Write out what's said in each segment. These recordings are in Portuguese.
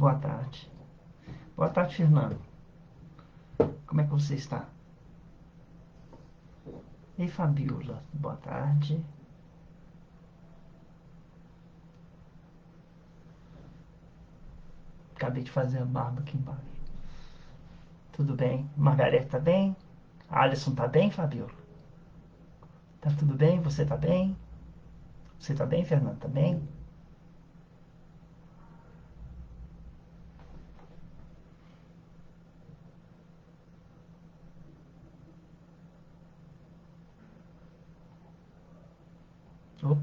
Boa tarde. Boa tarde, Fernando. Como é que você está? Ei, Fabiola. Boa tarde. Acabei de fazer a barba aqui embaixo. Tudo bem? Margarete tá bem? Alisson tá bem, Fabiola? Tá tudo bem? Você tá bem? Você tá bem, Fernando? Tá bem? Oh.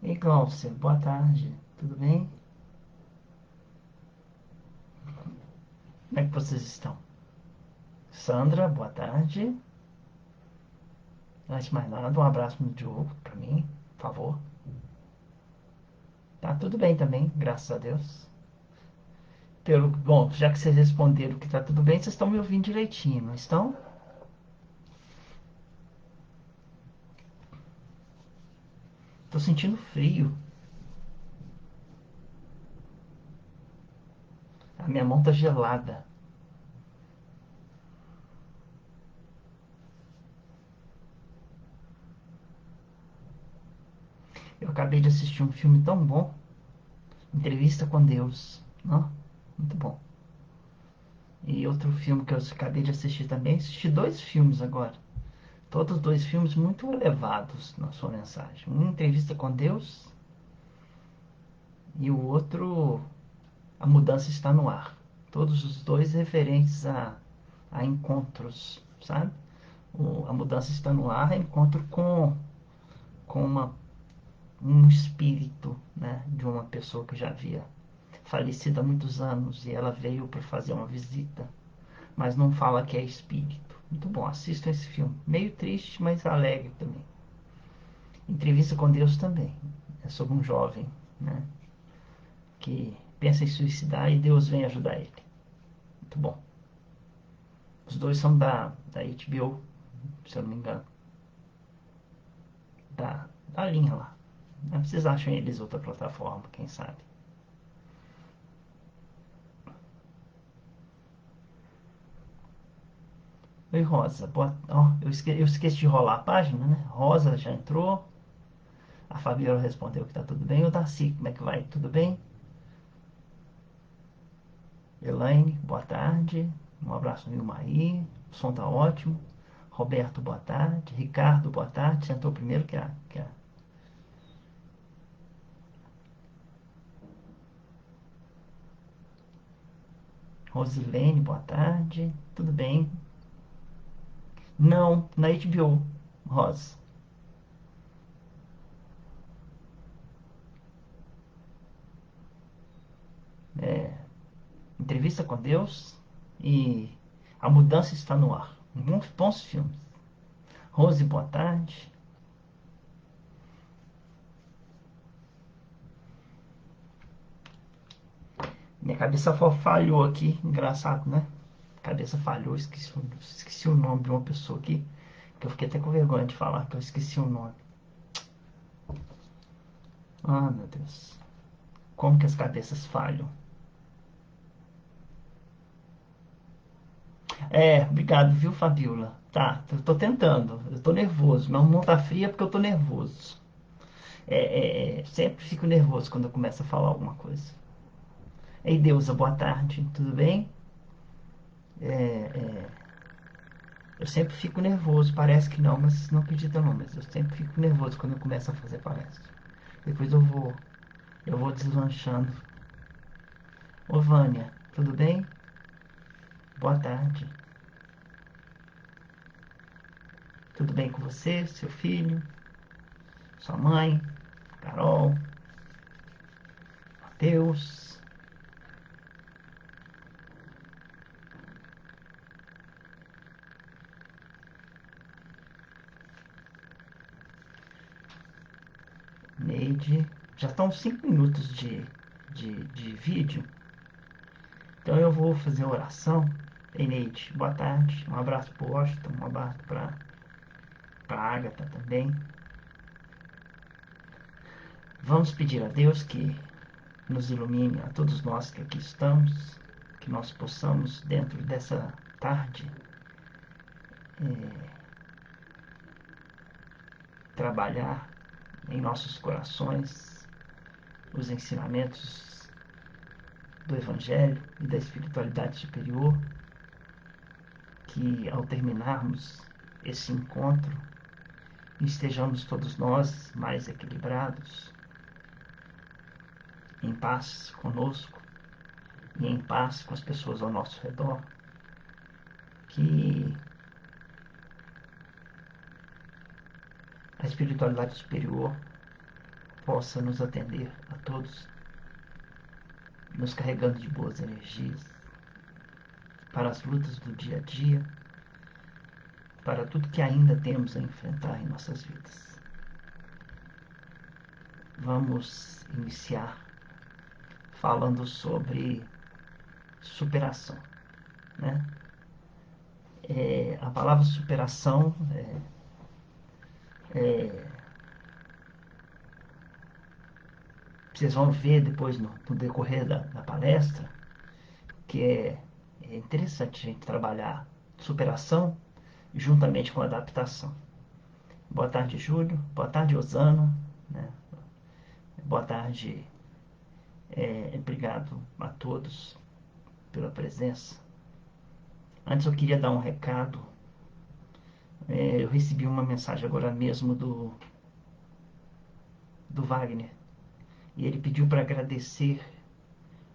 Ei, Glaucia. Boa tarde. Tudo bem? Como é que vocês estão? Sandra, boa tarde. Antes de mais nada, um abraço no Diogo pra mim, por favor. Tá tudo bem também, graças a Deus. Bom, já que vocês responderam que tá tudo bem, vocês estão me ouvindo direitinho, não estão? Tô sentindo frio. A minha mão tá gelada. Eu acabei de assistir um filme tão bom. Entrevista com Deus. Não? Muito bom. E outro filme que eu acabei de assistir também. Assisti dois filmes agora. Todos dois filmes muito elevados na sua mensagem. Um, Entrevista com Deus. E o outro, A Mudança Está no Ar. Todos os dois referentes a encontros, sabe? A Mudança Está no Ar é encontro com um espírito, né, de uma pessoa que já havia falecido há muitos anos e ela veio para fazer uma visita, mas não fala que é espírito. Muito bom, assistam esse filme. Meio triste, mas alegre também. Entrevista com Deus também. É sobre um jovem, né, que pensa em suicidar e Deus vem ajudar ele. Muito bom. Os dois são da HBO, se eu não me engano. Da linha lá. Vocês acham eles outra plataforma, quem sabe? Oi, Rosa. Eu esqueci de rolar a página, né? Rosa já entrou. A Fabiola respondeu que tá tudo bem. O Darcy, como é que vai? Tudo bem? Elaine, boa tarde. Um abraço, Nilma aí. O som tá ótimo. Roberto, boa tarde. Ricardo, boa tarde. Sentou primeiro que a Rosilene, boa tarde. Tudo bem? Não, na HBO, Rosa. É, Entrevista com Deus e A Mudança Está no Ar. Bons filmes. Rose, boa tarde. Minha cabeça falhou aqui. Engraçado, né? Cabeça falhou. Esqueci o nome de uma pessoa aqui. Que eu fiquei até com vergonha de falar que eu esqueci o nome. Ah, meu Deus. Como que as cabeças falham? Obrigado, viu, Fabiola? Tá, tô tentando. Eu tô nervoso. Minha mão tá fria porque eu tô nervoso. Sempre fico nervoso quando eu começo a falar alguma coisa. Ei, Deusa, boa tarde. Tudo bem? É, é, eu sempre fico nervoso. Parece que não, mas não acredita não. Mas eu sempre fico nervoso quando eu começo a fazer palestra. Depois eu vou deslanchando. Ô, Vânia, tudo bem? Boa tarde. Tudo bem com você, seu filho, sua mãe, Carol, Matheus, Neide? Já estão 5 minutos de vídeo, então eu vou fazer a oração. Ei, Neide, boa tarde. Um abraço para o Washington, um abraço para para a Ágata também. Vamos pedir a Deus que nos ilumine a todos nós que aqui estamos, que nós possamos, dentro dessa tarde, trabalhar em nossos corações os ensinamentos do Evangelho e da espiritualidade superior, que ao terminarmos esse encontro, estejamos todos nós mais equilibrados, em paz conosco e em paz com as pessoas ao nosso redor, que a espiritualidade superior possa nos atender a todos, nos carregando de boas energias para as lutas do dia a dia, para tudo que ainda temos a enfrentar em nossas vidas. Vamos iniciar falando sobre superação, né? A palavra superação vocês vão ver depois no decorrer da palestra que é interessante a gente trabalhar superação juntamente com adaptação. Boa tarde, Júlio. Boa tarde, Osana. Né? Boa tarde. Obrigado a todos pela presença. Antes eu queria dar um recado. Eu recebi uma mensagem agora mesmo do Wagner. E ele pediu para agradecer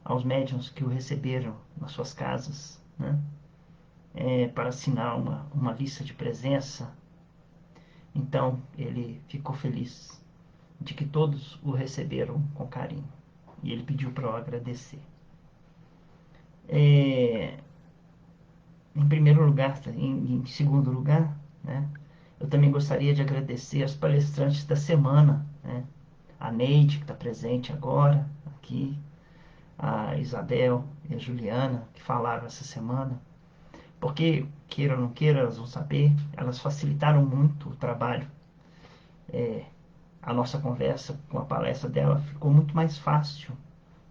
aos médiuns que o receberam nas suas casas, né? Para assinar uma lista de presença. Então ele ficou feliz de que todos o receberam com carinho. E ele pediu para eu agradecer. Em primeiro lugar, em segundo lugar, né, eu também gostaria de agradecer aos palestrantes da semana, né, a Neide, que está presente agora, aqui, a Isabel e a Juliana, que falaram essa semana, porque, queira ou não queira, elas vão saber, elas facilitaram muito o trabalho. A nossa conversa com a palestra dela ficou muito mais fácil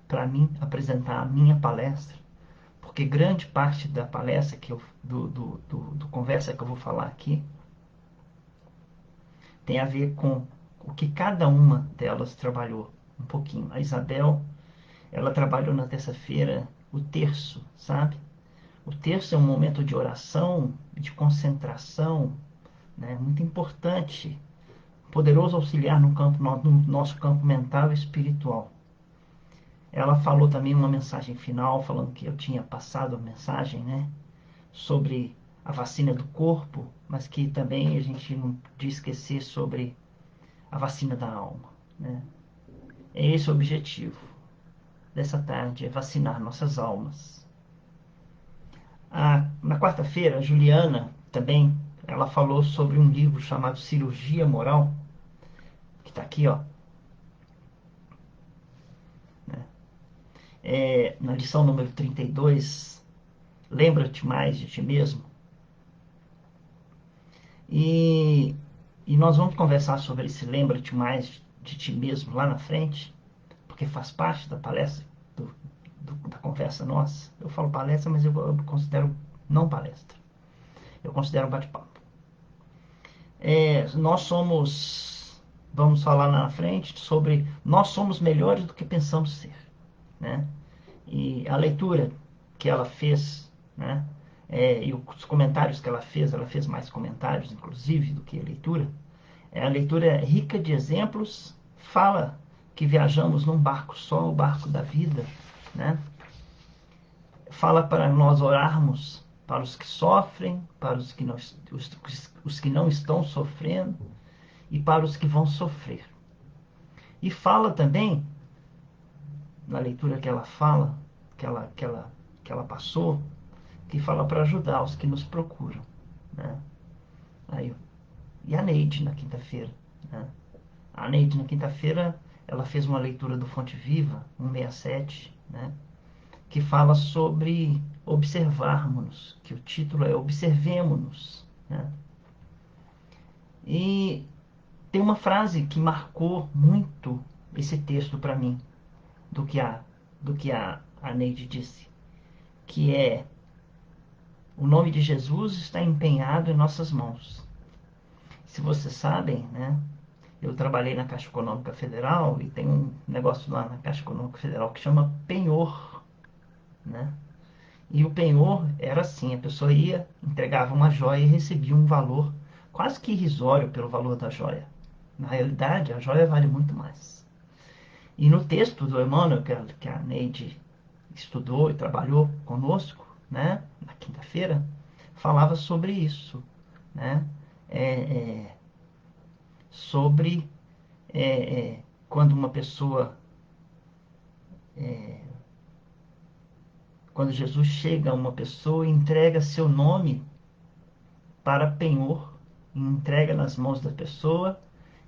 para mim apresentar a minha palestra, porque grande parte da palestra do conversa que eu vou falar aqui tem a ver com o que cada uma delas trabalhou um pouquinho. A Isabel, ela trabalhou na terça-feira o terço, sabe? O terço é um momento de oração, de concentração, né? Muito importante, poderoso auxiliar no nosso campo mental e espiritual. Ela falou também uma mensagem final, falando que eu tinha passado a mensagem, né, sobre a vacina do corpo, mas que também a gente não podia esquecer sobre a vacina da alma, né? É esse o objetivo dessa tarde, é vacinar nossas almas. Na quarta-feira, a Juliana também, ela falou sobre um livro chamado Cirurgia Moral, que está aqui, ó, né? Na lição número 32, lembra-te mais de ti mesmo. E, e nós vamos conversar sobre esse lembra-te mais de ti mesmo lá na frente, porque faz parte da palestra, da conversa nossa. Eu falo palestra, mas eu considero não palestra. Eu considero um bate-papo. Nós somos, vamos falar lá na frente sobre nós somos melhores do que pensamos ser, né? E a leitura que ela fez, né? E os comentários que ela fez mais comentários, inclusive, do que a leitura. A leitura é rica de exemplos, fala que viajamos num barco só, o barco da vida, né? Fala para nós orarmos para os que sofrem, para os que não estão sofrendo e para os que vão sofrer. E fala também, na leitura que ela fala, que ela passou, que fala para ajudar os que nos procuram, né? Aí, e a Neide na quinta-feira, né? A Neide na quinta-feira ela fez uma leitura do Fonte Viva 167, né? Que fala sobre observarmos-nos, que o título é Observemo-nos, né? E tem uma frase que marcou muito esse texto para mim, do que a Neide disse, que é: o nome de Jesus está empenhado em nossas mãos. Se vocês sabem, né, eu trabalhei na Caixa Econômica Federal e tem um negócio lá na Caixa Econômica Federal que chama penhor, né? E o penhor era assim: a pessoa ia, entregava uma joia e recebia um valor quase que irrisório pelo valor da joia. Na realidade, a joia vale muito mais. E no texto do Emmanuel, que a Neide estudou e trabalhou conosco, né, na quinta-feira, falava sobre isso, né? É, é, sobre quando uma pessoa, quando Jesus chega a uma pessoa e entrega seu nome para penhor, entrega nas mãos da pessoa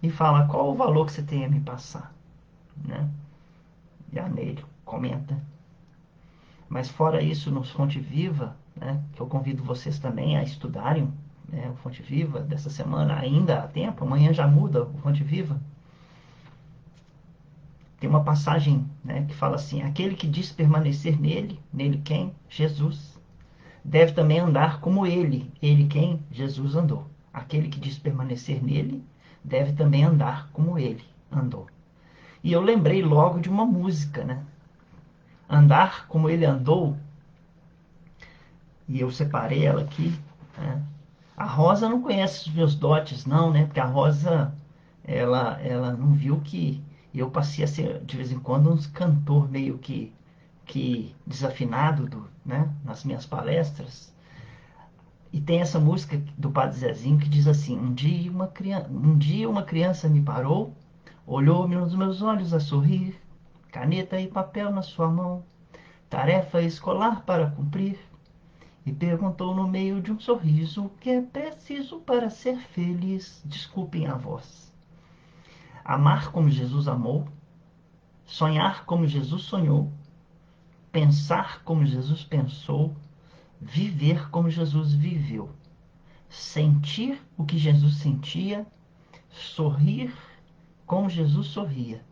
e fala: qual o valor que você tem a me passar, né? E a Neide comenta. Mas fora isso, no Fonte Viva, né, que eu convido vocês também a estudarem, né, o Fonte Viva dessa semana, ainda há tempo, amanhã já muda o Fonte Viva. Tem uma passagem, né, que fala assim: aquele que diz permanecer nele, nele quem? Jesus, deve também andar como ele quem? Jesus andou. Aquele que diz permanecer nele, deve também andar como ele andou. E eu lembrei logo de uma música, né? Andar como ele andou, e eu separei ela aqui, né? A Rosa não conhece os meus dotes, não, né? Porque a Rosa, ela não viu que eu passei a ser, de vez em quando, um cantor meio que desafinado, né? Nas minhas palestras. E tem essa música do Padre Zezinho que diz assim: um dia uma criança me parou, olhou-me nos meus olhos a sorrir, caneta e papel na sua mão, tarefa escolar para cumprir. E perguntou no meio de um sorriso: o que é preciso para ser feliz? Desculpem a voz. Amar como Jesus amou, sonhar como Jesus sonhou, pensar como Jesus pensou, viver como Jesus viveu, sentir o que Jesus sentia, sorrir como Jesus sorria.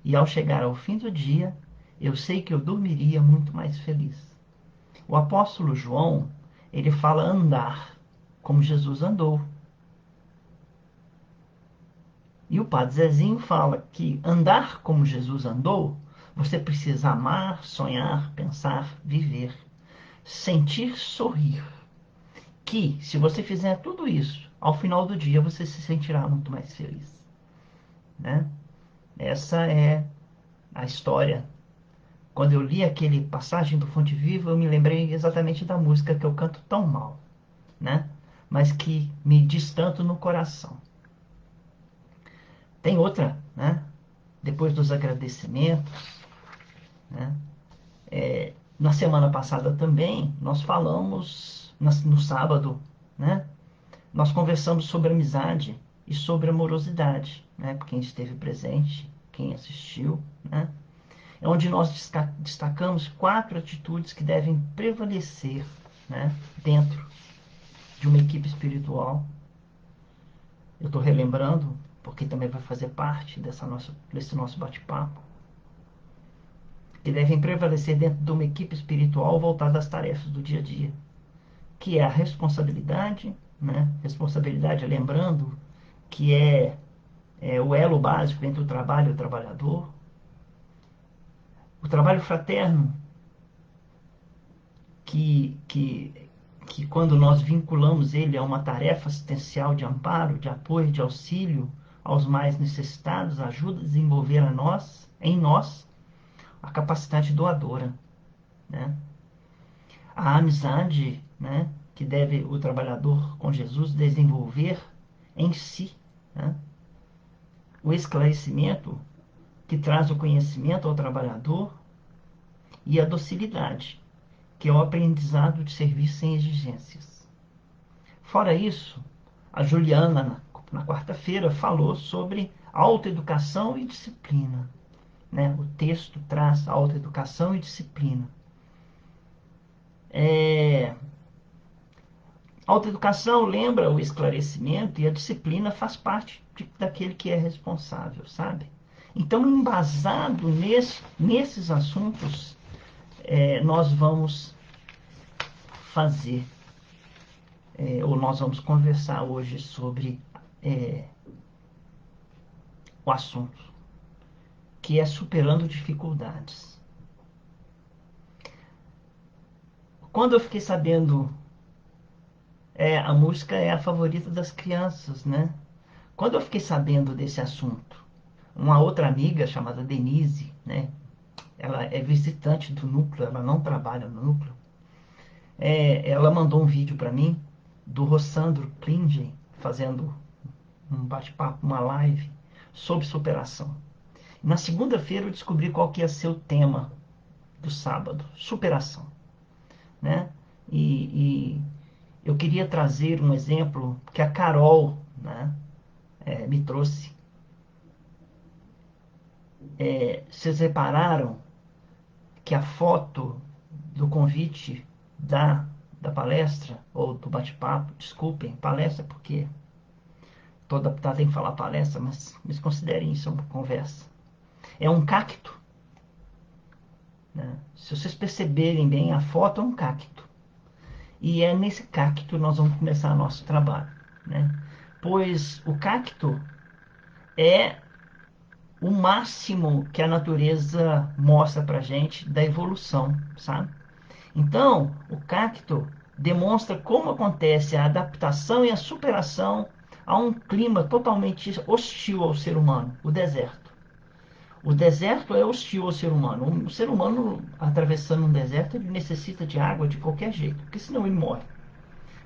E ao chegar ao fim do dia, eu sei que eu dormiria muito mais feliz. O apóstolo João, ele fala andar como Jesus andou. E o Padre Zezinho fala que andar como Jesus andou, você precisa amar, sonhar, pensar, viver, sentir, sorrir. Que, se você fizer tudo isso, ao final do dia você se sentirá muito mais feliz, né? Essa é a história. Quando eu li aquele passagem do Fonte Viva, eu me lembrei exatamente da música que eu canto tão mal, né? Mas que me diz tanto no coração. Tem outra, né? Depois dos agradecimentos, né? Na semana passada também, nós falamos, no sábado, né? Nós conversamos sobre amizade e sobre amorosidade, né? Para quem esteve presente, quem assistiu, né? É onde nós destacamos 4 atitudes que devem prevalecer, né, dentro de uma equipe espiritual. Eu estou relembrando, porque também vai fazer parte desse nosso bate-papo, que devem prevalecer dentro de uma equipe espiritual voltada às tarefas do dia a dia, que é a responsabilidade, né? Responsabilidade, lembrando, que é o elo básico entre o trabalho e o trabalhador. O trabalho fraterno, que quando nós vinculamos ele a uma tarefa assistencial de amparo, de apoio, de auxílio aos mais necessitados, ajuda a desenvolver em nós, a capacidade doadora, né? A amizade, né, que deve o trabalhador com Jesus desenvolver em si, né? O esclarecimento, que traz o conhecimento ao trabalhador, e a docilidade, que é o aprendizado de servir sem exigências. Fora isso, a Juliana, na quarta-feira, falou sobre autoeducação e disciplina, né? O texto traz autoeducação e disciplina. É, A autoeducação lembra o esclarecimento e a disciplina faz parte daquele que é responsável, sabe? Então, embasado nesses assuntos, nós vamos fazer, ou nós vamos conversar hoje sobre o assunto, que é superando dificuldades. Quando eu fiquei sabendo, a música é a favorita das crianças, né? Quando eu fiquei sabendo desse assunto, uma outra amiga chamada Denise, né? Ela é visitante do núcleo, ela não trabalha no núcleo. Ela mandou um vídeo para mim do Rossandro Klingen fazendo um bate-papo, uma live sobre superação. Na segunda-feira eu descobri qual que ia ser o tema do sábado, superação, né? E eu queria trazer um exemplo que a Carol, né, me trouxe. Vocês repararam que a foto do convite da palestra, ou do bate-papo, desculpem, palestra porque estou adaptado em falar palestra, mas considerem isso uma conversa. É um cacto, né? Se vocês perceberem bem, a foto é um cacto. E é nesse cacto nós vamos começar nosso trabalho, né? Pois o cacto é o máximo que a natureza mostra para gente da evolução, sabe? Então, o cacto demonstra como acontece a adaptação e a superação a um clima totalmente hostil ao ser humano, o deserto. O deserto é hostil ao ser humano. O ser humano, atravessando um deserto, ele necessita de água de qualquer jeito, porque senão ele morre.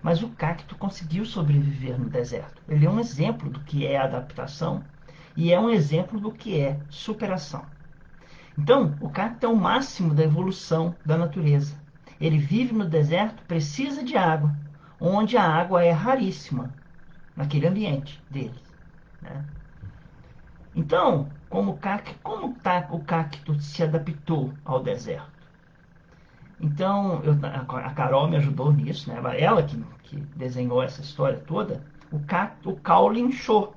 Mas o cacto conseguiu sobreviver no deserto. Ele é um exemplo do que é adaptação e é um exemplo do que é superação. Então, o cacto é o máximo da evolução da natureza. Ele vive no deserto, precisa de água, onde a água é raríssima naquele ambiente dele, né? Então, como o cacto se adaptou ao deserto? Então, a Carol me ajudou nisso, né? Ela que desenhou essa história toda. O caule inchou,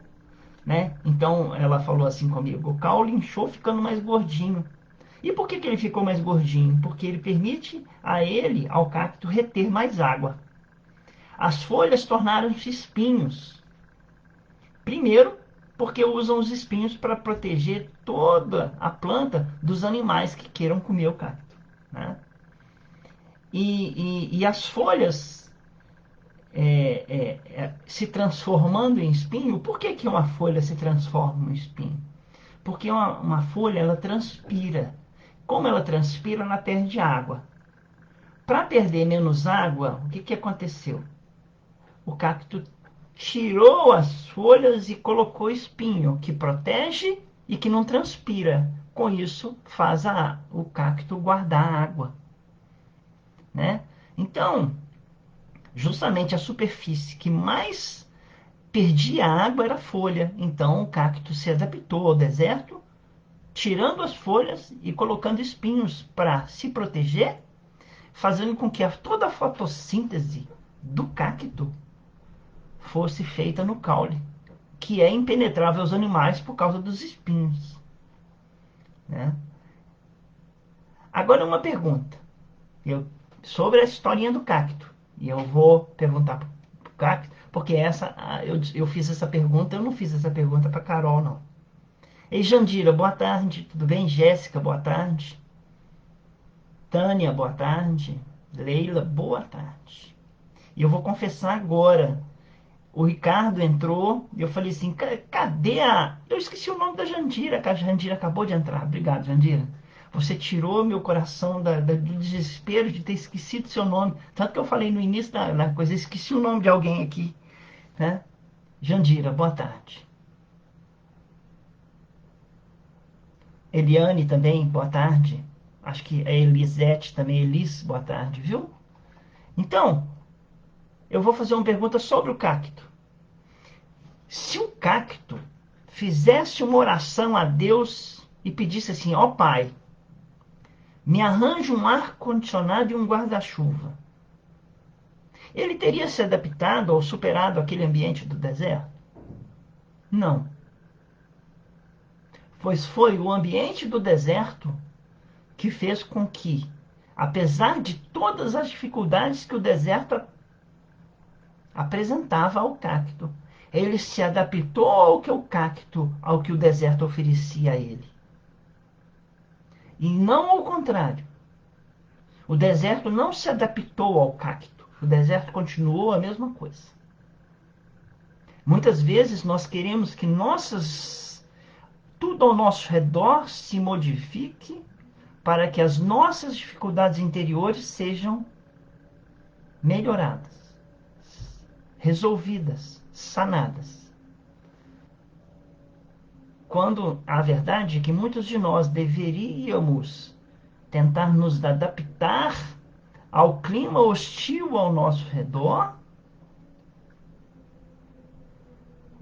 né? Então, ela falou assim comigo: o caule inchou ficando mais gordinho. E por que ele ficou mais gordinho? Porque ele permite ao cacto, reter mais água. As folhas tornaram-se espinhos. Primeiro, porque usam os espinhos para proteger toda a planta dos animais que queiram comer o cacto, né? E as folhas se transformando em espinho. Por que uma folha se transforma em espinho? Porque uma folha, ela transpira. Como ela transpira, ela perde água. Para perder menos água, o que aconteceu? O cacto tirou as folhas e colocou espinho, que protege e que não transpira. Com isso, faz o cacto guardar água, né? Então, justamente a superfície que mais perdia água era a folha. Então, o cacto se adaptou ao deserto, tirando as folhas e colocando espinhos para se proteger, fazendo com que toda a fotossíntese do cacto fosse feita no caule, que é impenetrável aos animais por causa dos espinhos, né? Agora uma pergunta sobre a historinha do cacto. E eu vou perguntar para o cacto, porque eu fiz essa pergunta, eu não fiz essa pergunta para Carol, não. Ei, Jandira, boa tarde, tudo bem? Jéssica, boa tarde. Tânia, boa tarde. Leila, boa tarde. E eu vou confessar agora. O Ricardo entrou e eu falei assim: cadê a. Eu esqueci o nome da Jandira, que a Jandira acabou de entrar. Obrigado, Jandira. Você tirou meu coração do desespero de ter esquecido seu nome. Tanto que eu falei no início da coisa, esqueci o nome de alguém aqui, né? Jandira, boa tarde. Eliane também, boa tarde. Acho que a Elisete também, Elis, boa tarde, viu? Então, eu vou fazer uma pergunta sobre o cacto. Se o cacto fizesse uma oração a Deus e pedisse assim: ó Pai, me arranja um ar-condicionado e um guarda-chuva, Ele teria se adaptado ou superado aquele ambiente do deserto? Não. Pois foi o ambiente do deserto que fez com que, apesar de todas as dificuldades que o deserto apresentava ao cacto, ele se adaptou ao que o deserto oferecia a ele. E não ao contrário. O deserto não se adaptou ao cacto. O deserto continuou a mesma coisa. Muitas vezes nós queremos que tudo ao nosso redor se modifique para que as nossas dificuldades interiores sejam melhoradas, resolvidas, sanadas. Quando a verdade é que muitos de nós deveríamos tentar nos adaptar ao clima hostil ao nosso redor,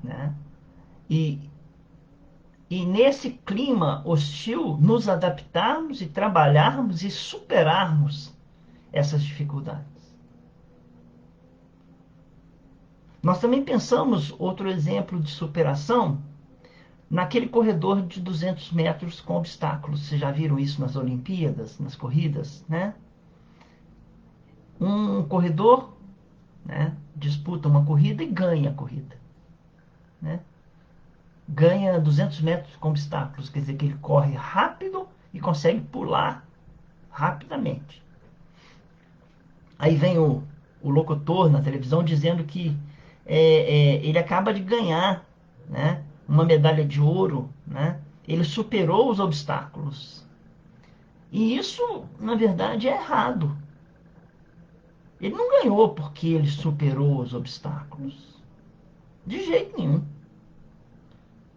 né? E, e nesse clima hostil nos adaptarmos e trabalharmos e superarmos essas dificuldades. Nós também pensamos outro exemplo de superação naquele corredor de 200 metros com obstáculos. Vocês já viram isso nas Olimpíadas, nas corridas, né? Um corredor, né, disputa uma corrida e ganha a corrida, né? Ganha 200 metros com obstáculos, quer dizer que ele corre rápido e consegue pular rapidamente. Aí vem o locutor na televisão dizendo que ele acaba de ganhar, né, uma medalha de ouro, né? Ele superou os obstáculos. E isso, na verdade, é errado. Ele não ganhou porque ele superou os obstáculos. De jeito nenhum.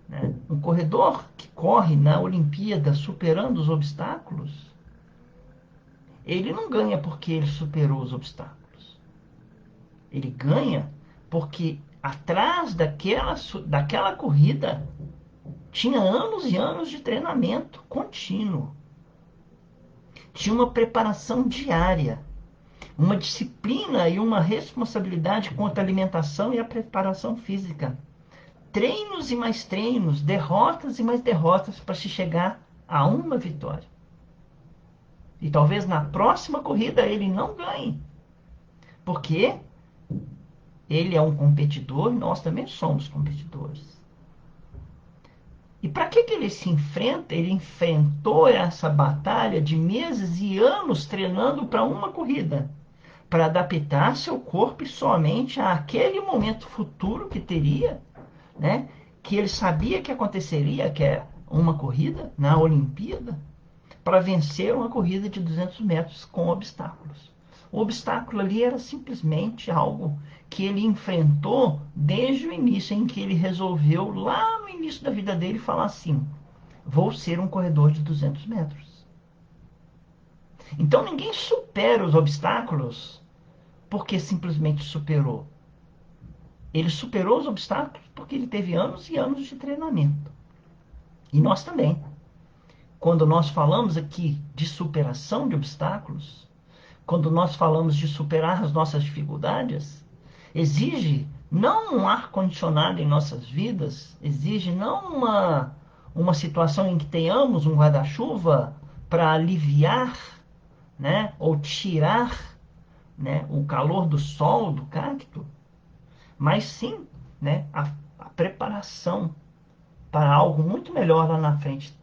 Né? Um corredor que corre na Olimpíada superando os obstáculos, ele não ganha porque ele superou os obstáculos. Ele ganha porque atrás daquela corrida tinha anos e anos de treinamento contínuo. Tinha uma preparação diária, uma disciplina e uma responsabilidade quanto à alimentação e à preparação física. Treinos e mais treinos, derrotas e mais derrotas para se chegar a uma vitória. E talvez na próxima corrida ele não ganhe. Porque ele é um competidor e nós também somos competidores. E para que ele se enfrenta? Ele enfrentou essa batalha de meses e anos treinando para uma corrida, para adaptar seu corpo somente àquele momento futuro que teria, né? Que ele sabia que aconteceria, que é uma corrida na Olimpíada, para vencer uma corrida de 200 metros com obstáculos. O obstáculo ali era simplesmente algo que ele enfrentou desde o início, em que ele resolveu, lá no início da vida dele, falar assim: vou ser um corredor de 200 metros. Então ninguém supera os obstáculos porque simplesmente superou. Ele superou os obstáculos porque ele teve anos e anos de treinamento. E nós também. Quando nós falamos aqui de superação de obstáculos, quando nós falamos de superar as nossas dificuldades, exige não um ar-condicionado em nossas vidas, exige não uma situação em que tenhamos um guarda-chuva para aliviar, né, ou tirar, né, o calor do sol, do cacto, mas sim, né, a preparação para algo muito melhor lá na frente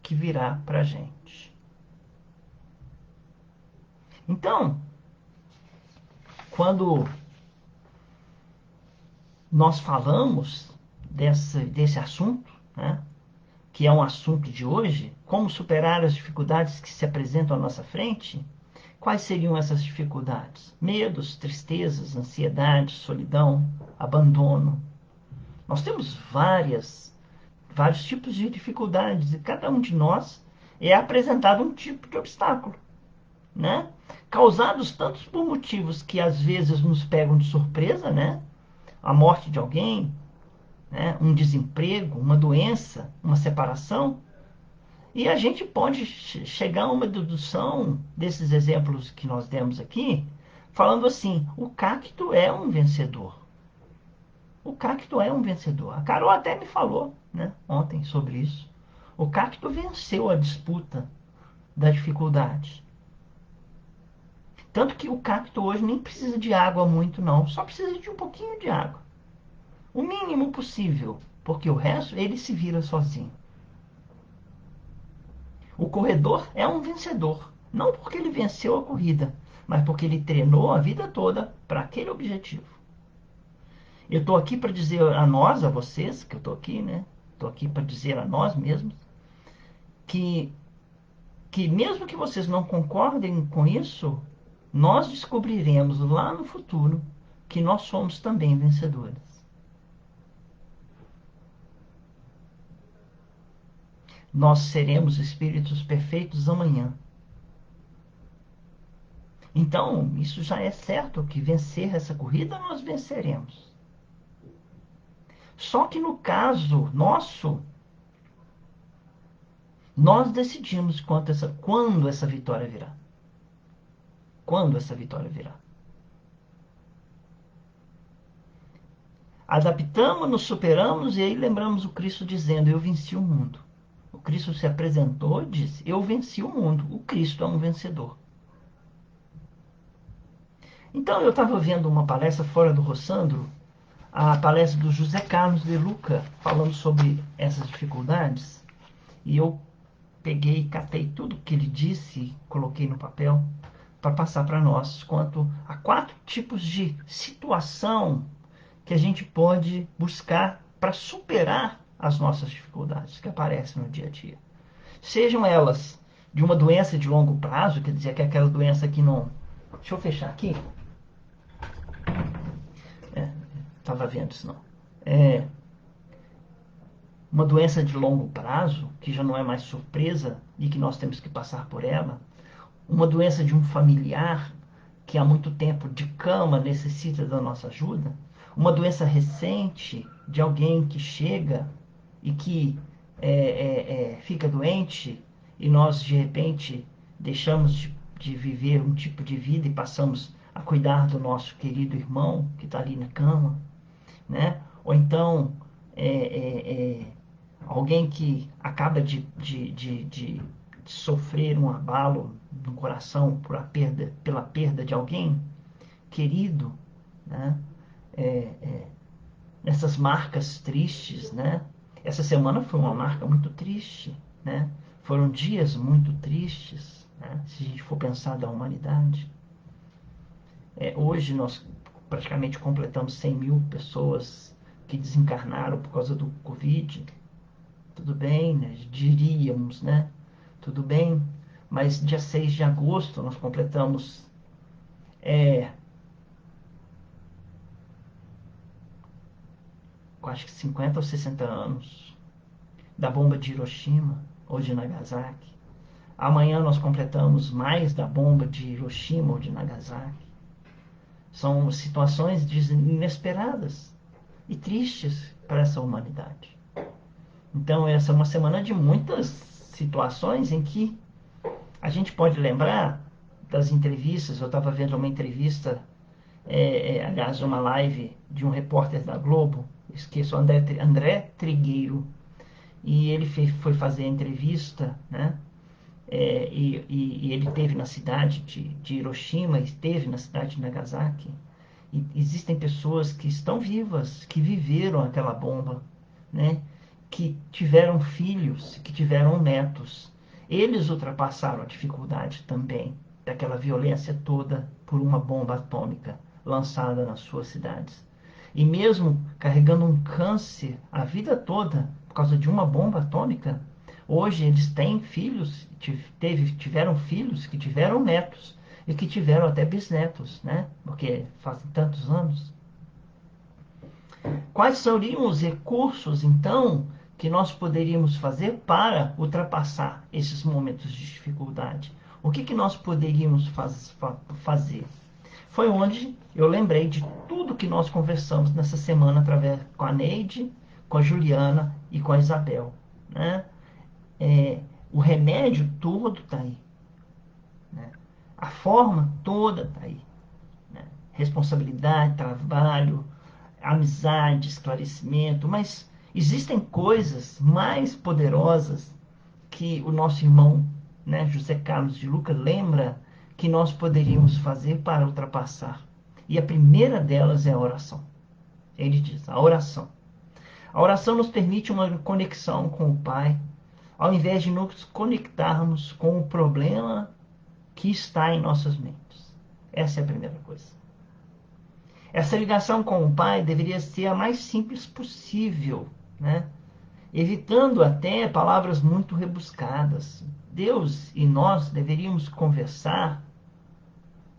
que virá para a gente. Então, quando nós falamos desse assunto, né, que é um assunto de hoje, como superar as dificuldades que se apresentam à nossa frente, quais seriam essas dificuldades? Medos, tristezas, ansiedade, solidão, abandono. Nós temos vários tipos de dificuldades e cada um de nós é apresentado um tipo de obstáculo, né? Causados tantos por motivos que às vezes nos pegam de surpresa, né? A morte de alguém, né? Um desemprego, uma doença, uma separação. E a gente pode chegar a uma dedução desses exemplos que nós demos aqui, falando assim, o cacto é um vencedor. O cacto é um vencedor. A Carol até me falou, né, ontem sobre isso. O cacto venceu a disputa da dificuldade. Tanto que o cacto hoje nem precisa de água muito, não. Só precisa de um pouquinho de água. O mínimo possível. Porque o resto ele se vira sozinho. O corredor é um vencedor. Não porque ele venceu a corrida, mas porque ele treinou a vida toda para aquele objetivo. Eu estou aqui para dizer a nós, a vocês, que eu estou aqui, né? Estou aqui para dizer a nós mesmos que, que mesmo que vocês não concordem com isso, nós descobriremos lá no futuro que nós somos também vencedores. Nós seremos espíritos perfeitos amanhã. Então, isso já é certo que vencer essa corrida nós venceremos. Só que no caso nosso, nós decidimos quando essa vitória virá. Quando essa vitória virá. Adaptamos, nos superamos e aí lembramos o Cristo dizendo: Eu venci o mundo. O Cristo se apresentou e disse: Eu venci o mundo. O Cristo é um vencedor. Então eu estava vendo uma palestra fora do Rossandro, a palestra do José Carlos de Luca, falando sobre essas dificuldades. E eu peguei, catei tudo que ele disse, coloquei no papel para passar para nós quanto a 4 tipos de situação que a gente pode buscar para superar as nossas dificuldades que aparecem no dia a dia. Sejam elas de uma doença de longo prazo, quer dizer, que é aquela doença que não... Deixa eu fechar aqui. Estava vendo isso não. É uma doença de longo prazo, que já não é mais surpresa e que nós temos que passar por ela. Uma doença de um familiar que há muito tempo de cama necessita da nossa ajuda. Uma doença recente de alguém que chega e que fica doente e nós de repente deixamos de viver um tipo de vida e passamos a cuidar do nosso querido irmão que está ali na cama, né? Ou então é, é, é, alguém que acaba de sofrer um abalo no coração pela perda de alguém querido, né? É, é, Essas marcas tristes, né? Essa semana foi uma marca muito triste, né? Foram dias muito tristes, né? Se a gente for pensar da humanidade. Hoje nós praticamente completamos 100 mil pessoas que desencarnaram por causa do Covid. Tudo bem, né? Diríamos, né? Tudo bem, mas dia 6 de agosto nós completamos é, acho que 50 ou 60 anos da bomba de Hiroshima ou de Nagasaki. Amanhã nós completamos mais da bomba de Hiroshima ou de Nagasaki. São situações inesperadas e tristes para essa humanidade. Então, essa é uma semana de muitas situações em que a gente pode lembrar das entrevistas. Eu estava vendo uma entrevista, aliás, uma live de um repórter da Globo, esqueço, André Trigueiro, e ele foi fazer a entrevista, né? E ele esteve na cidade de Hiroshima, esteve na cidade de Nagasaki. E existem pessoas que estão vivas, que viveram aquela bomba, né? Que tiveram filhos, que tiveram netos. Eles ultrapassaram a dificuldade também daquela violência toda por uma bomba atômica lançada nas suas cidades. E mesmo carregando um câncer a vida toda por causa de uma bomba atômica, hoje eles têm filhos, tiveram filhos que tiveram netos e que tiveram até bisnetos, né? Porque fazem tantos anos. Quais seriam os recursos, então, que nós poderíamos fazer para ultrapassar esses momentos de dificuldade? O que nós poderíamos fazer? Foi onde eu lembrei de tudo que nós conversamos nessa semana através com a Neide, com a Juliana e com a Isabel, né? O remédio todo está aí, né? A forma toda está aí. responsabilidade, trabalho, amizade, esclarecimento, mas existem coisas mais poderosas que o nosso irmão, né, José Carlos de Luca lembra que nós poderíamos fazer para ultrapassar. E a primeira delas é a oração. Ele diz, a oração. A oração nos permite uma conexão com o Pai, ao invés de nos conectarmos com o problema que está em nossas mentes. Essa é a primeira coisa. Essa ligação com o Pai deveria ser a mais simples possível, né? Evitando até palavras muito rebuscadas. Deus e nós deveríamos conversar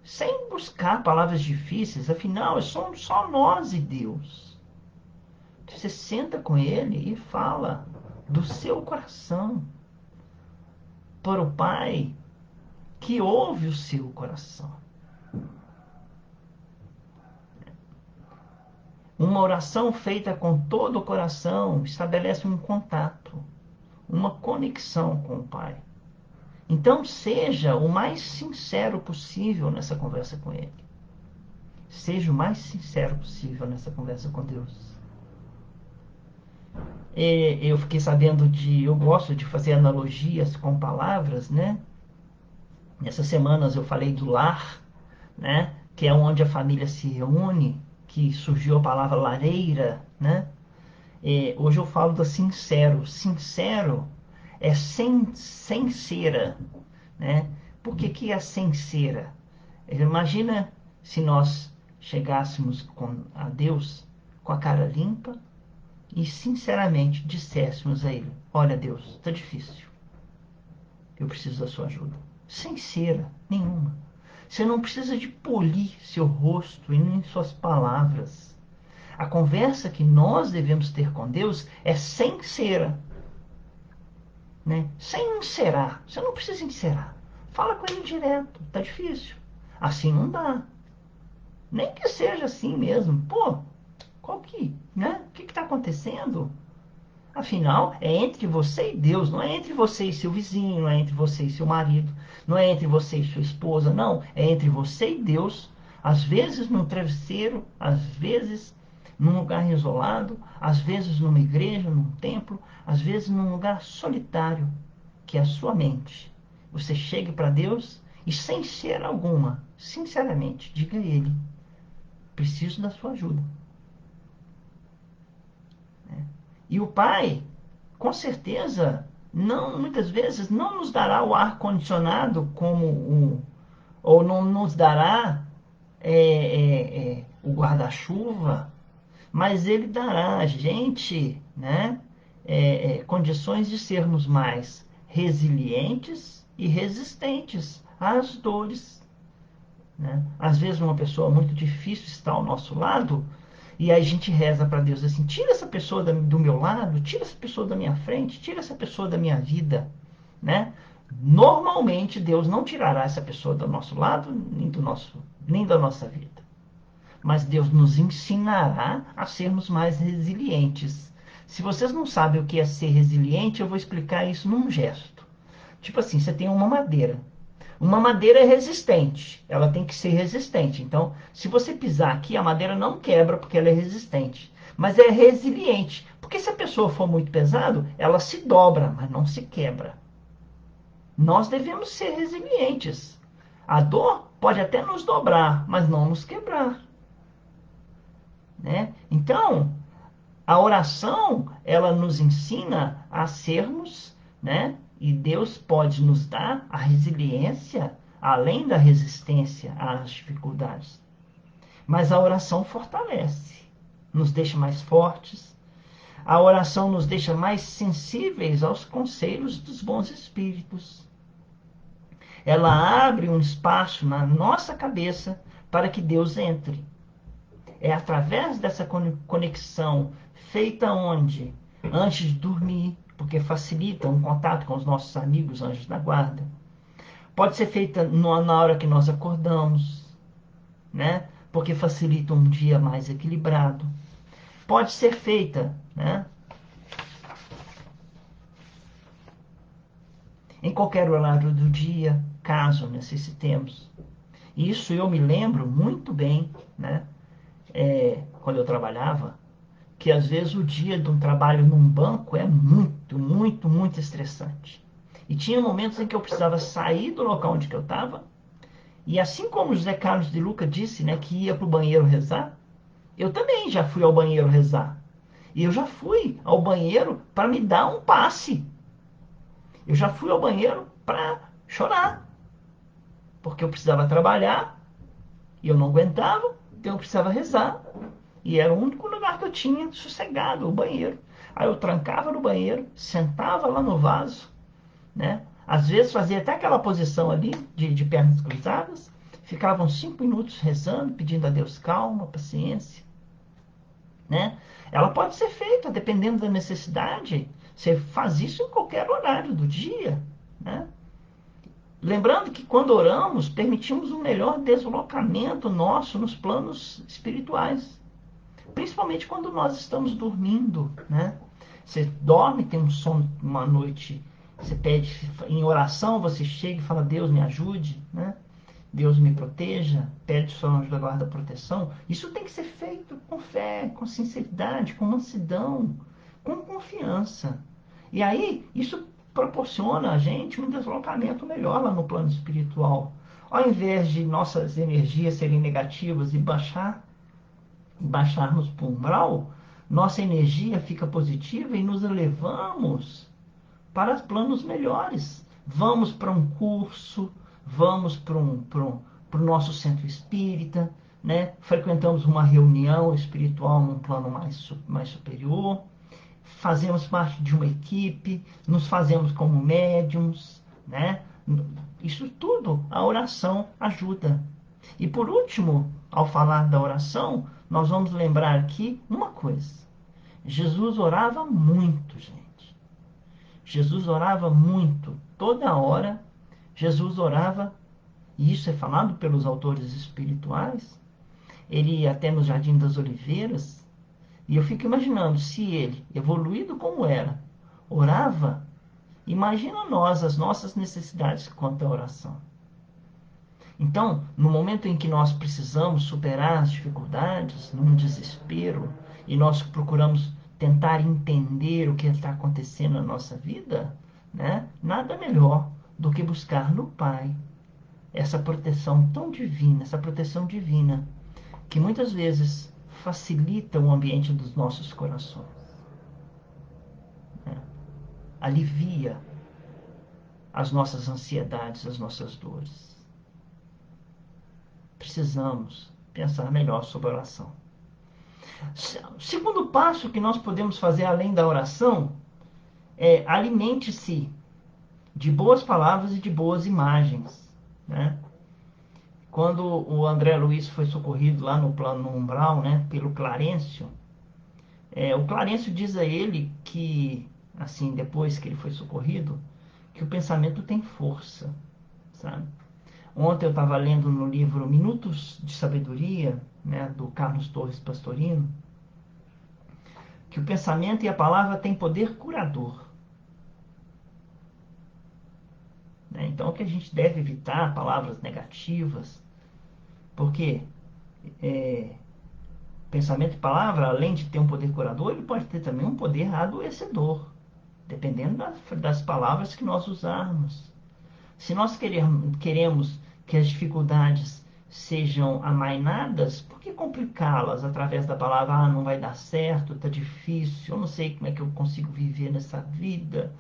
sem buscar palavras difíceis, afinal, somos só nós e Deus. Você senta com Ele e fala do seu coração para o Pai que ouve o seu coração. Uma oração feita com todo o coração estabelece um contato, uma conexão com o Pai. Então seja o mais sincero possível nessa conversa com Ele. Seja o mais sincero possível nessa conversa com Deus. Eu fiquei sabendo eu gosto de fazer analogias com palavras, né? Nessas semanas eu falei do lar, né? Que é onde a família se reúne, que surgiu a palavra lareira, né? Hoje eu falo do sincero. Sincero é sem cera, né? Por que é sem cera? Imagina se nós chegássemos a Deus com a cara limpa e sinceramente disséssemos a Ele: olha, Deus, está difícil, eu preciso da sua ajuda. Sem cera nenhuma. Você não precisa de polir seu rosto e nem suas palavras. A conversa que nós devemos ter com Deus é sem cera, né? Sem encerar. Você não precisa encerar. Fala com Ele direto. Está difícil. Assim não dá. Nem que seja assim mesmo. Pô, né? O que está acontecendo? Afinal, é entre você e Deus, não é entre você e seu vizinho, não é entre você e seu marido, não é entre você e sua esposa, não. É entre você e Deus, às vezes num travesseiro, às vezes num lugar isolado, às vezes numa igreja, num templo, às vezes num lugar solitário, que é a sua mente. Você chegue para Deus e, sem ser alguma, sinceramente, diga a Ele: preciso da sua ajuda. E o Pai, com certeza, muitas vezes não nos dará o ar condicionado ou não nos dará o guarda-chuva, mas Ele dará a gente, né, condições de sermos mais resilientes e resistentes às dores, né? Às vezes uma pessoa muito difícil está ao nosso lado e aí a gente reza para Deus assim: tira essa pessoa do meu lado, tira essa pessoa da minha frente, tira essa pessoa da minha vida, né? Normalmente Deus não tirará essa pessoa do nosso lado nem da nossa vida, mas Deus nos ensinará a sermos mais resilientes. Se vocês não sabem o que é ser resiliente, eu vou explicar isso num gesto. Tipo assim, você tem uma madeira. Uma madeira é resistente, ela tem que ser resistente. Então, se você pisar aqui, a madeira não quebra porque ela é resistente, mas é resiliente. Porque se a pessoa for muito pesado, ela se dobra, mas não se quebra. Nós devemos ser resilientes. A dor pode até nos dobrar, mas não nos quebrar, né? Então, a oração, ela nos ensina a sermos, né? E Deus pode nos dar a resiliência, além da resistência às dificuldades. Mas a oração fortalece, nos deixa mais fortes. A oração nos deixa mais sensíveis aos conselhos dos bons espíritos. Ela abre um espaço na nossa cabeça para que Deus entre. É através dessa conexão feita onde? Antes de dormir, porque facilita um contato com os nossos amigos anjos da guarda. Pode ser feita na hora que nós acordamos, né? Porque facilita um dia mais equilibrado. Pode ser feita, né, em qualquer horário do dia, caso necessitemos. Isso eu me lembro muito bem, né? Quando eu trabalhava, que às vezes o dia de um trabalho num banco é muito, muito, muito estressante. E tinha momentos em que eu precisava sair do local onde que eu estava, e assim como José Carlos de Luca disse, né, que ia para o banheiro rezar, eu também já fui ao banheiro rezar. E eu já fui ao banheiro para me dar um passe. Eu já fui ao banheiro para chorar, porque eu precisava trabalhar e eu não aguentava, então eu precisava rezar. E era o único lugar que eu tinha sossegado, o banheiro. Aí eu trancava no banheiro, sentava lá no vaso, né? Às vezes fazia até aquela posição ali de pernas cruzadas, ficava uns 5 minutos rezando, pedindo a Deus calma, paciência, né? Ela pode ser feita dependendo da necessidade. Você faz isso em qualquer horário do dia, né? Lembrando que quando oramos, permitimos um melhor deslocamento nosso nos planos espirituais. Principalmente quando nós estamos dormindo, né? Você dorme, tem um sono, uma noite, você pede em oração, você chega e fala, Deus me ajude, né? Deus me proteja, pede seu anjo da guarda proteção. Isso tem que ser feito com fé, com sinceridade, com mansidão, com confiança. E aí, isso proporciona a gente um deslocamento melhor lá no plano espiritual. Ao invés de nossas energias serem negativas e baixarmos para o umbral, nossa energia fica positiva e nos elevamos para planos melhores. Vamos para um curso, vamos para o nosso centro espírita, né? Frequentamos uma reunião espiritual num plano mais superior, fazemos parte de uma equipe, nos fazemos como médiums, né? Isso tudo a oração ajuda. E por último, ao falar da oração, nós vamos lembrar aqui uma coisa. Jesus orava muito, gente. Jesus orava muito. Toda hora, Jesus orava, e isso é falado pelos autores espirituais. Ele ia até no Jardim das Oliveiras, e eu fico imaginando, se ele, evoluído como era, orava, imagina nós, as nossas necessidades quanto à oração. Então, no momento em que nós precisamos superar as dificuldades, num desespero, e nós procuramos tentar entender o que está acontecendo na nossa vida, né? Nada melhor do que buscar no Pai essa proteção tão divina, essa proteção divina, que muitas vezes facilita o ambiente dos nossos corações, né? Alivia as nossas ansiedades, as nossas dores. Precisamos pensar melhor sobre a oração. O segundo passo que nós podemos fazer além da oração é alimente-se de boas palavras e de boas imagens, né? Quando o André Luiz foi socorrido lá no plano umbral, né, pelo Clarencio, o Clarencio diz a ele que, assim, depois que ele foi socorrido, que o pensamento tem força, sabe? Ontem eu estava lendo no livro Minutos de Sabedoria, né, do Carlos Torres Pastorino, que o pensamento e a palavra têm poder curador, né? Então que a gente deve evitar palavras negativas, porque é, pensamento e palavra, além de ter um poder curador, ele pode ter também um poder adoecedor, dependendo das palavras que nós usarmos. Se nós queremos que as dificuldades sejam amainadas, por que complicá-las através da palavra? Ah, não vai dar certo, tá difícil, eu não sei como é que eu consigo viver nessa vida.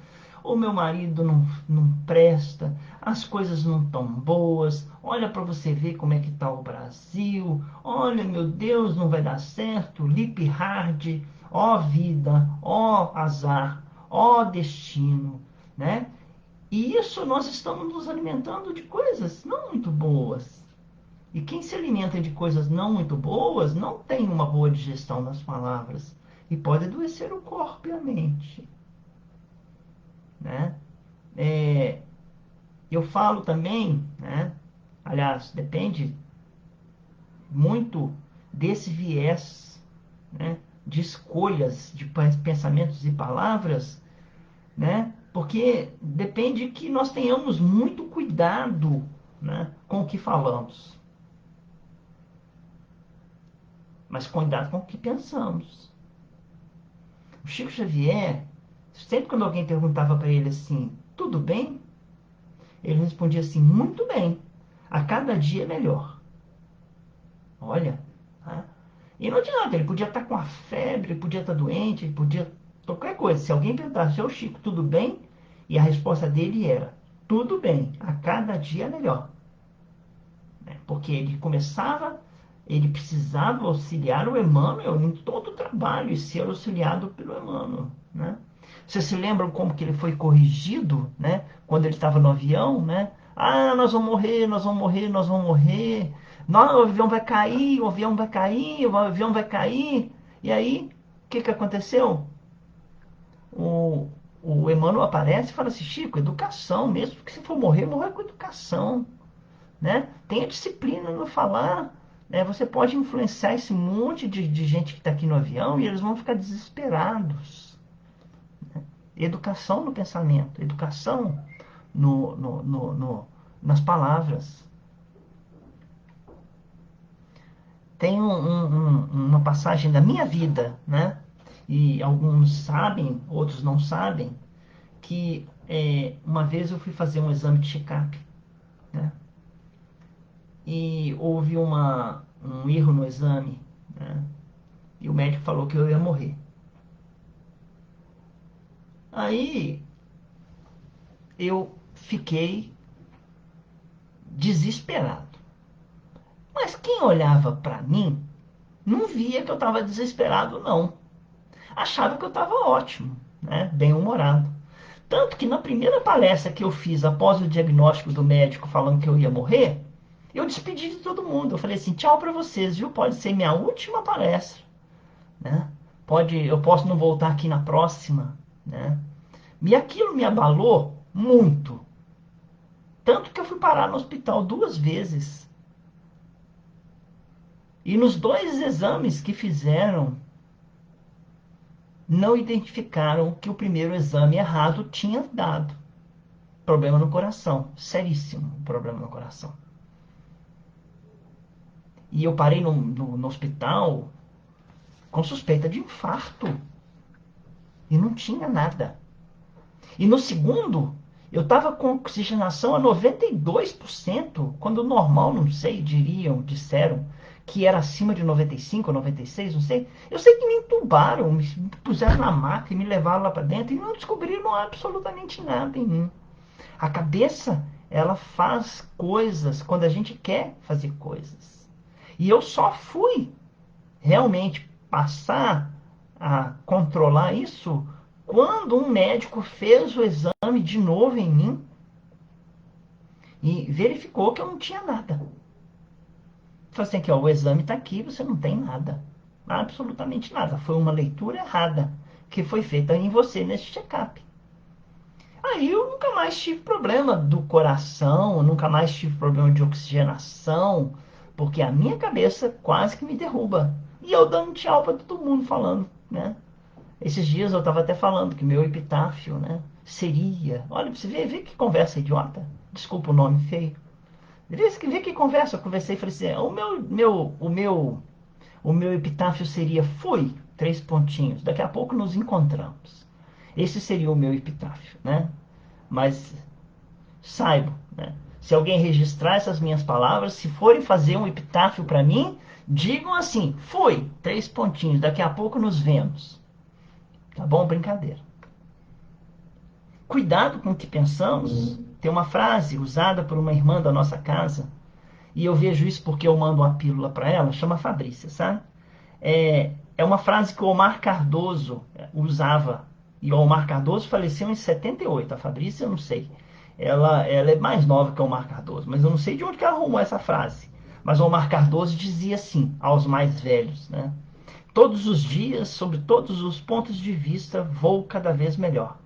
O meu marido não presta, as coisas não estão boas, olha para você ver como é que está o Brasil, olha, meu Deus, não vai dar certo, lip hard, ó vida, ó azar, ó destino, né? E isso nós estamos nos alimentando de coisas não muito boas. E quem se alimenta de coisas não muito boas não tem uma boa digestão das palavras e pode adoecer o corpo e a mente, né? É, eu falo também, né? Aliás, depende muito desse viés, né, de escolhas de pensamentos e palavras, né? Porque depende que nós tenhamos muito cuidado, né, com o que falamos. Mas cuidado com o que pensamos. O Chico Xavier, sempre quando alguém perguntava para ele assim, tudo bem? Ele respondia assim, muito bem. A cada dia é melhor. Olha, tá? E não adianta, ele podia estar com a febre, ele podia estar doente, ele podia qualquer coisa. Se alguém perguntasse, ô Chico, tudo bem? E a resposta dele era, tudo bem, a cada dia é melhor. Né? Porque ele precisava auxiliar o Emmanuel em todo o trabalho e ser auxiliado pelo Emmanuel. Né? Vocês se lembram como que ele foi corrigido, né? Quando ele estava no avião, né? Ah, nós vamos morrer, nós vamos morrer, nós vamos morrer. Não, o avião vai cair, o avião vai cair, o avião vai cair. E aí, o que aconteceu? O, o Emmanuel aparece e fala assim, Chico, educação, mesmo que se for morrer, morrer com educação. Né? Tenha disciplina no falar. Né? Você pode influenciar esse monte de gente que está aqui no avião e eles vão ficar desesperados. Educação no pensamento, educação nas palavras. Tem uma passagem da minha vida, né? E alguns sabem, outros não sabem, que uma vez eu fui fazer um exame de check-up, né? E houve um erro no exame, né? E o médico falou que eu ia morrer. Aí eu fiquei desesperado. Mas quem olhava para mim não via que eu estava desesperado, não. Achava que eu estava ótimo, né? Bem-humorado. Tanto que na primeira palestra que eu fiz após o diagnóstico do médico falando que eu ia morrer, eu despedi de todo mundo. Eu falei assim, tchau para vocês, viu? Pode ser minha última palestra, né? Eu posso não voltar aqui na próxima, né? E aquilo me abalou muito. Tanto que eu fui parar no hospital 2 vezes. E nos 2 exames que fizeram, não identificaram que o primeiro exame errado tinha dado. Problema no coração. Seríssimo problema no coração. E eu parei no hospital com suspeita de infarto. E não tinha nada. E no segundo, eu estava com oxigenação a 92%, quando o normal, não sei, disseram que era acima de 95, 96, não sei. Eu sei que me entubaram, me puseram na maca e me levaram lá para dentro e não descobriram absolutamente nada em mim. A cabeça, ela faz coisas quando a gente quer fazer coisas. E eu só fui realmente passar a controlar isso quando um médico fez o exame de novo em mim e verificou que eu não tinha nada. Falei assim, aqui, ó, o exame está aqui, você não tem nada. Absolutamente nada. Foi uma leitura errada que foi feita em você nesse check-up. Aí eu nunca mais tive problema do coração, nunca mais tive problema de oxigenação, porque a minha cabeça quase que me derruba. E eu dando tchau para todo mundo falando, né? Esses dias eu estava até falando que meu epitáfio, né, seria... Olha, você vê que conversa idiota. Desculpa o nome feio. Vê que conversa. Eu conversei e falei assim, o meu epitáfio seria fui, 3 pontinhos. Daqui a pouco nos encontramos. Esse seria o meu epitáfio, né? Mas saibam, né? Se alguém registrar essas minhas palavras, se forem fazer um epitáfio para mim, digam assim, fui, 3 pontinhos. Daqui a pouco nos vemos. Tá bom? Brincadeira. Cuidado com o que pensamos. Tem uma frase usada por uma irmã da nossa casa, e eu vejo isso porque eu mando uma pílula para ela, chama Fabrícia, sabe? É uma frase que o Omar Cardoso usava, e o Omar Cardoso faleceu em 78, a Fabrícia eu não sei. Ela é mais nova que o Omar Cardoso, mas eu não sei de onde que ela arrumou essa frase. Mas o Omar Cardoso dizia assim, aos mais velhos, né? Todos os dias, sobre todos os pontos de vista, vou cada vez melhor.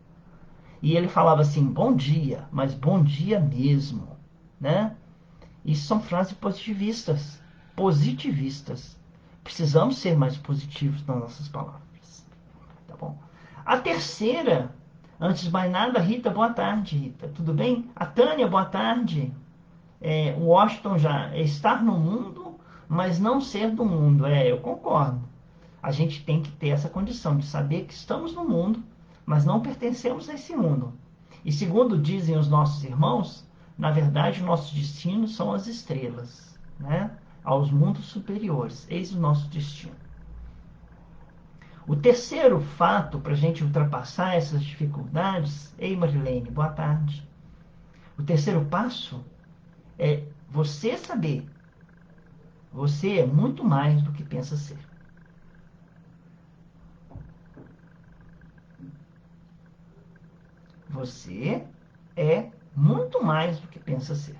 E ele falava assim, bom dia, mas bom dia mesmo, né? Isso são frases positivistas. Positivistas. Precisamos ser mais positivos nas nossas palavras. Tá bom? A terceira, antes de mais nada, Rita, boa tarde, Rita. Tudo bem? A Tânia, boa tarde. O Washington já estar no mundo, mas não ser do mundo. Eu concordo. A gente tem que ter essa condição de saber que estamos no mundo, mas não pertencemos a esse mundo. E segundo dizem os nossos irmãos, na verdade, o nosso destino são as estrelas, né? Aos mundos superiores. Eis o nosso destino. O terceiro fato para a gente ultrapassar essas dificuldades, ei Marilene, boa tarde. O terceiro passo é você saber. Você é muito mais do que pensa ser. Você é muito mais do que pensa ser.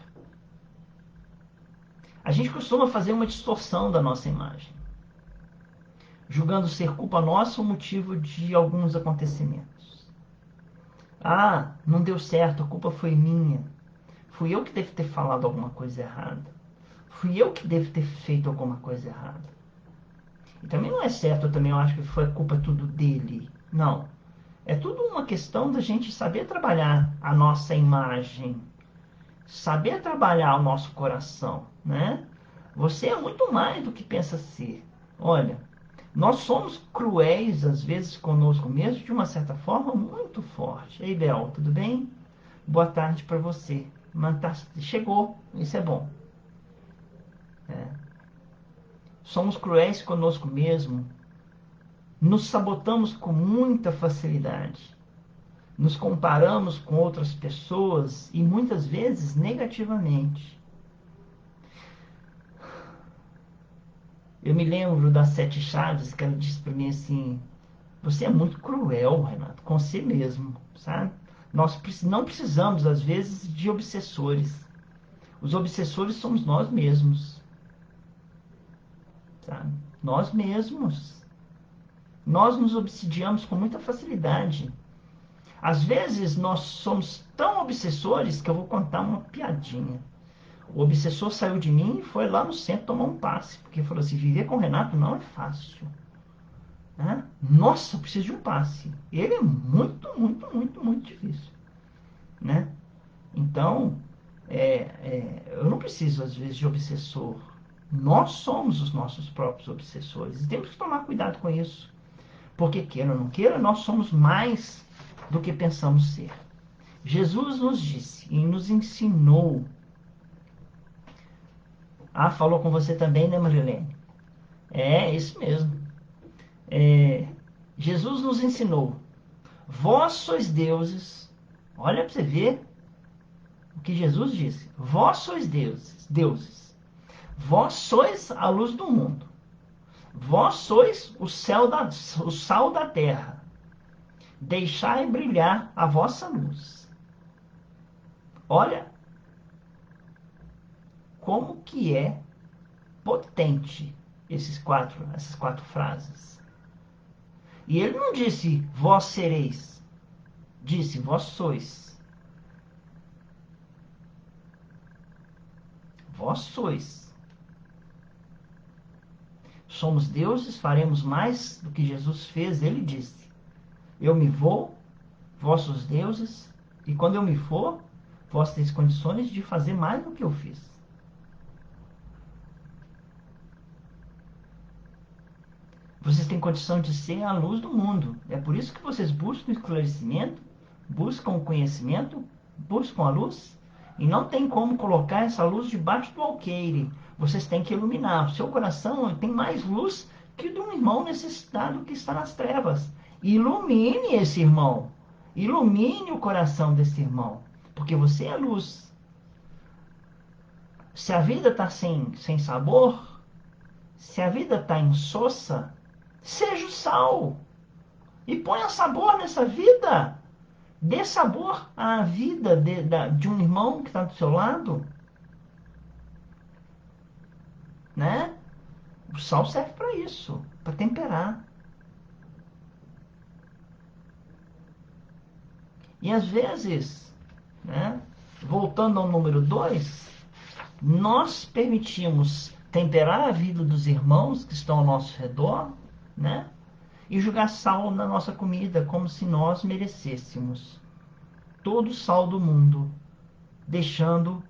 A gente costuma fazer uma distorção da nossa imagem, julgando ser culpa nossa o motivo de alguns acontecimentos. Ah, não deu certo, a culpa foi minha. Fui eu que devo ter falado alguma coisa errada. Fui eu que devo ter feito alguma coisa errada. E também não é certo, eu também acho que foi culpa tudo dele. Não. É tudo uma questão da gente saber trabalhar a nossa imagem, saber trabalhar o nosso coração, né? Você é muito mais do que pensa ser. Olha, nós somos cruéis às vezes conosco mesmo, de uma certa forma muito forte. Ei, Bel, tudo bem? Boa tarde para você. Chegou, isso é bom. Somos cruéis conosco mesmo, nos sabotamos com muita facilidade, nos comparamos com outras pessoas e muitas vezes negativamente. Eu me lembro das Sete Chaves, que ela disse para mim assim: você é muito cruel, Renato, com si mesmo, sabe? Nós não precisamos, às vezes, de obsessores. Os obsessores somos nós mesmos, sabe? Nós mesmos. Nós nos obsidiamos com muita facilidade. Às vezes, nós somos tão obsessores que eu vou contar uma piadinha. O obsessor saiu de mim e foi lá no centro tomar um passe, porque falou assim: viver com o Renato não é fácil. Né? Nossa, eu preciso de um passe. Ele é muito, muito, muito, muito difícil. Né? Então, eu não preciso, às vezes, de obsessor. Nós somos os nossos próprios obsessores. E temos que tomar cuidado com isso. Porque, queira ou não queira, nós somos mais do que pensamos ser. Jesus nos disse e nos ensinou. Ah, falou com você também, né, Marilene? É, isso mesmo. Jesus nos ensinou. Vós sois deuses. Olha para você ver o que Jesus disse. Vós sois deuses, deuses. Vós sois a luz do mundo. Vós sois o sal da terra. Deixai brilhar a vossa luz. Olha como que é potente essas quatro frases. E ele não disse vós sereis, disse vós sois. Vós sois. Somos deuses, faremos mais do que Jesus fez. Ele disse: eu me vou, vossos deuses, e quando eu me for, vós tereis condições de fazer mais do que eu fiz. Vocês têm condição de ser a luz do mundo. É por isso que vocês buscam esclarecimento, buscam o conhecimento, buscam a luz, e não tem como colocar essa luz debaixo do alqueire. Vocês têm que iluminar. O seu coração tem mais luz que o de um irmão necessitado que está nas trevas. Ilumine esse irmão. Ilumine o coração desse irmão. Porque você é luz. Se a vida está sem sabor, se a vida está insossa, seja o sal. E ponha sabor nessa vida. Dê sabor à vida de um irmão que está do seu lado. Né? O sal serve para isso, para temperar. E às vezes, né, voltando ao número 2, nós permitimos temperar a vida dos irmãos que estão ao nosso redor, né, e jogar sal na nossa comida como se nós merecêssemos todo o sal do mundo, deixando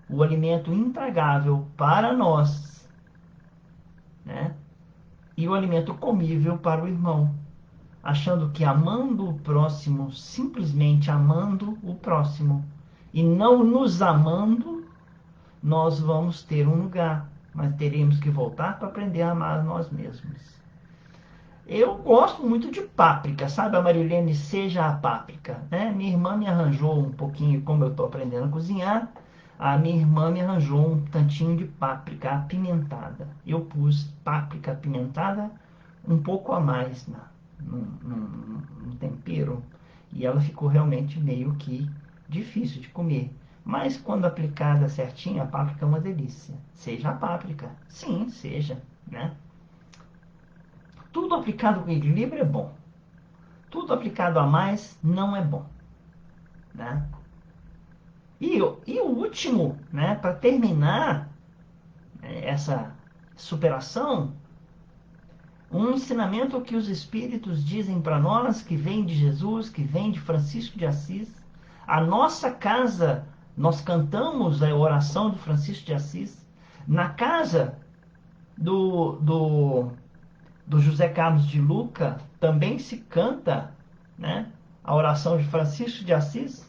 o alimento intragável para nós, né? E o alimento comível para o irmão, achando que amando o próximo, simplesmente amando o próximo, e não nos amando, nós vamos ter um lugar, mas teremos que voltar para aprender a amar nós mesmos. Eu gosto muito de páprica, sabe? A Marilene seja a páprica, né? Minha irmã me arranjou um pouquinho, como eu estou aprendendo a cozinhar, a minha irmã me arranjou um tantinho de páprica apimentada. Eu pus páprica apimentada um pouco a mais no tempero e ela ficou realmente meio que difícil de comer. Mas quando aplicada certinho, a páprica é uma delícia. Seja a páprica, sim, seja, né? Tudo aplicado com equilíbrio é bom. Tudo aplicado a mais não é bom, né? E o último, né, para terminar essa superação, um ensinamento que os Espíritos dizem para nós, que vem de Jesus, que vem de Francisco de Assis. A nossa casa, nós cantamos a oração de Francisco de Assis. Na casa do, do, do José Carlos de Luca, também se canta, né, a oração de Francisco de Assis.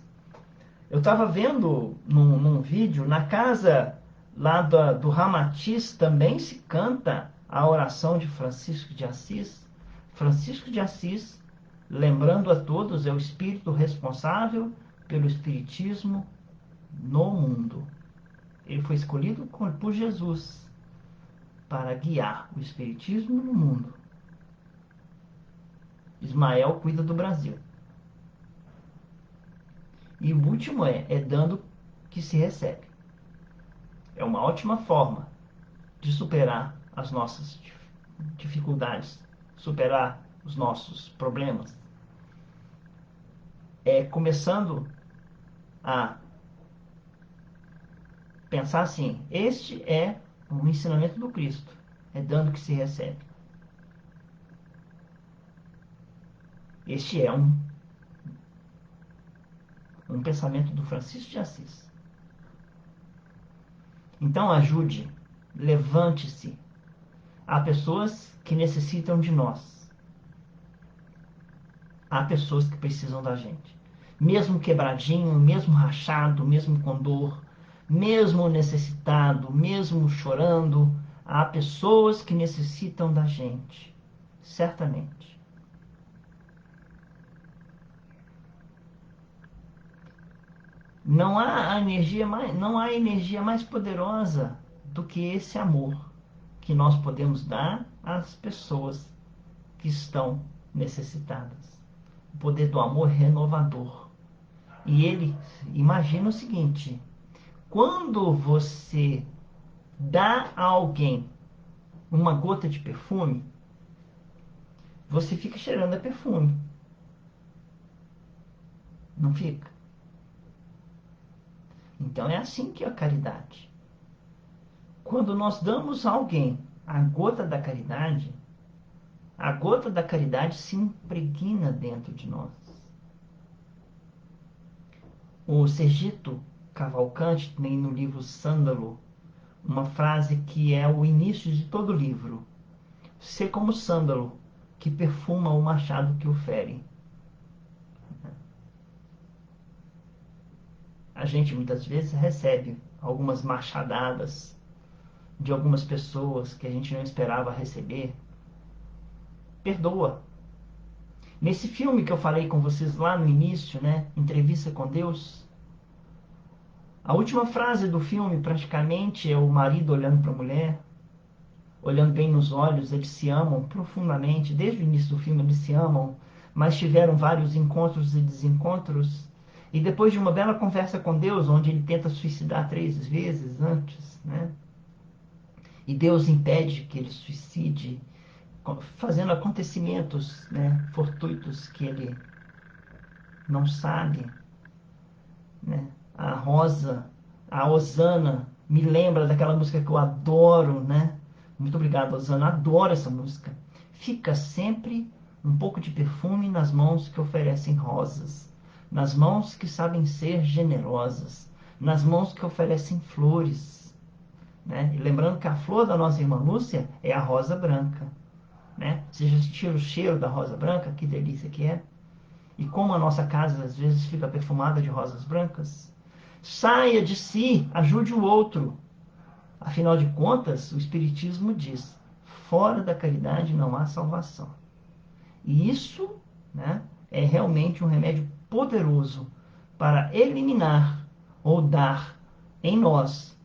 Eu estava vendo num vídeo, na casa lá do Ramatiz também se canta a oração de Francisco de Assis. Francisco de Assis, lembrando a todos, é o espírito responsável pelo espiritismo no mundo. Ele foi escolhido por Jesus para guiar o espiritismo no mundo. Ismael cuida do Brasil. E o último é dando que se recebe. É uma ótima forma de superar as nossas dificuldades, superar os nossos problemas. É começando a pensar assim: este é um ensinamento do Cristo, é dando que se recebe. Este é um pensamento do Francisco de Assis. Então ajude, levante-se. Há pessoas que necessitam de nós. Há pessoas que precisam da gente. Mesmo quebradinho, mesmo rachado, mesmo com dor, mesmo necessitado, mesmo chorando, há pessoas que necessitam da gente. Certamente. Não há energia mais poderosa do que esse amor que nós podemos dar às pessoas que estão necessitadas. O poder do amor renovador. E ele imagina o seguinte: quando você dá a alguém uma gota de perfume, você fica cheirando a perfume. Não fica? Então é assim que é a caridade. Quando nós damos a alguém a gota da caridade se impregna dentro de nós. O Sergito Cavalcante tem no livro Sândalo uma frase que é o início de todo o livro: ser como sândalo, que perfuma o machado que o fere. A gente muitas vezes recebe algumas machadadas de algumas pessoas que a gente não esperava receber. Perdoa. Nesse filme que eu falei com vocês lá no início, né, Entrevista com Deus, a última frase do filme praticamente é o marido olhando para a mulher, olhando bem nos olhos. Eles se amam profundamente, desde o início do filme eles se amam, mas tiveram vários encontros e desencontros. E depois de uma bela conversa com Deus, onde ele tenta suicidar 3 vezes antes, né? E Deus impede que ele suicide, fazendo acontecimentos, né, fortuitos que ele não sabe, né? A Rosa, a Osana, me lembra daquela música que eu adoro, né? Muito obrigado, Osana, adoro essa música. Fica sempre um pouco de perfume nas mãos que oferecem rosas, nas mãos que sabem ser generosas, nas mãos que oferecem flores, né? E lembrando que a flor da nossa irmã Lúcia é a rosa branca, né? Você já sentiu o cheiro da rosa branca? Que delícia que é! E como a nossa casa às vezes fica perfumada de rosas brancas. Saia de si, ajude o outro. Afinal de contas, o Espiritismo diz: fora da caridade não há salvação. E isso, né, é realmente um remédio poderoso para eliminar ou dar em nós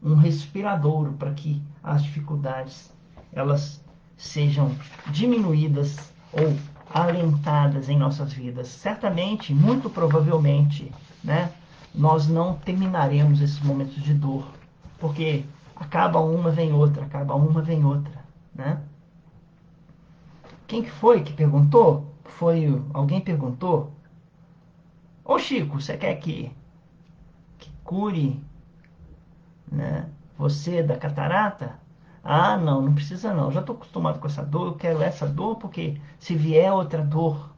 um respiradouro para que as dificuldades elas sejam diminuídas ou alentadas em nossas vidas. Certamente, muito provavelmente, né, nós não terminaremos esses momentos de dor, porque acaba uma, vem outra, acaba uma, vem outra, né? Quem que foi que perguntou? Alguém perguntou? Ô Chico, você quer que cure, né, você da catarata? Ah, não, não precisa não. Eu já estou acostumado com essa dor, eu quero essa dor porque se vier outra dor,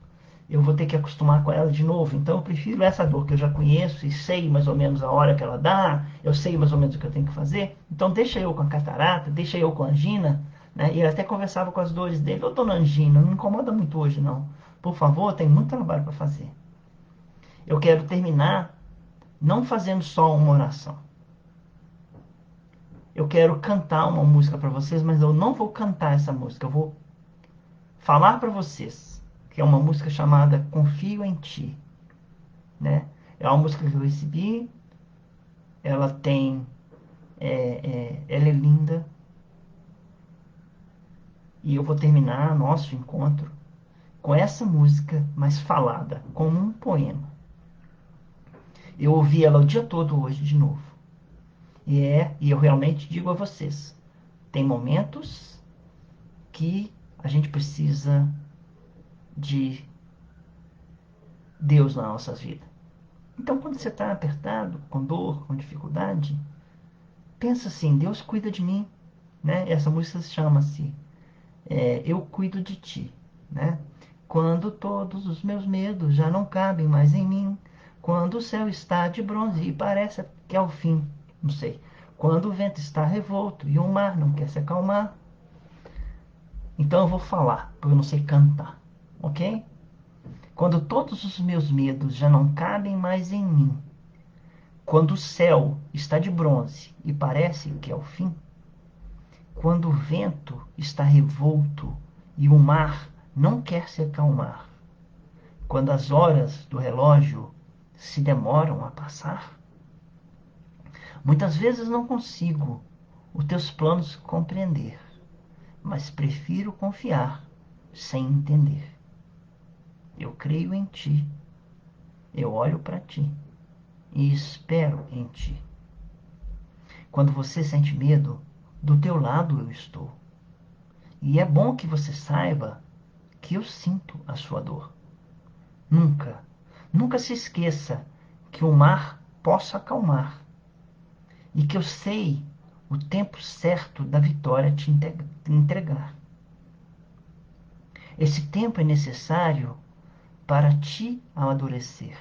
eu vou ter que acostumar com ela de novo. Então eu prefiro essa dor que eu já conheço e sei mais ou menos a hora que ela dá, eu sei mais ou menos o que eu tenho que fazer. Então deixa eu com a catarata, deixa eu com a angina, né? E ele até conversava com as dores dele. Ô, dona Angina, não me incomoda muito hoje não. Por favor, tem muito trabalho para fazer. Eu quero terminar não fazendo só uma oração. Eu quero cantar uma música para vocês, mas eu não vou cantar essa música. Eu vou falar para vocês, que é uma música chamada Confio em Ti, né? É uma música que eu recebi, ela tem, ela é linda, e eu vou terminar nosso encontro com essa música, mas falada, como um poema. Eu ouvi ela o dia todo hoje de novo. E eu realmente digo a vocês, tem momentos que a gente precisa de Deus nas nossas vidas. Então, quando você está apertado, com dor, com dificuldade, pensa assim: Deus cuida de mim, né? Essa música chama-se Eu Cuido de Ti, né? Quando todos os meus medos já não cabem mais em mim, quando o céu está de bronze e parece que é o fim, não sei. Quando o vento está revolto e o mar não quer se acalmar, então eu vou falar, porque eu não sei cantar, ok? Quando todos os meus medos já não cabem mais em mim, quando o céu está de bronze e parece que é o fim, quando o vento está revolto e o mar não quer se acalmar, quando as horas do relógio se demoram a passar, muitas vezes não consigo os teus planos compreender, mas prefiro confiar sem entender. Eu creio em ti, eu olho para ti e espero em ti. Quando você sente medo, do teu lado eu estou. E é bom que você saiba que eu sinto a sua dor. Nunca, nunca se esqueça que o mar posso acalmar e que eu sei o tempo certo da vitória te entregar. Esse tempo é necessário para te amadurecer.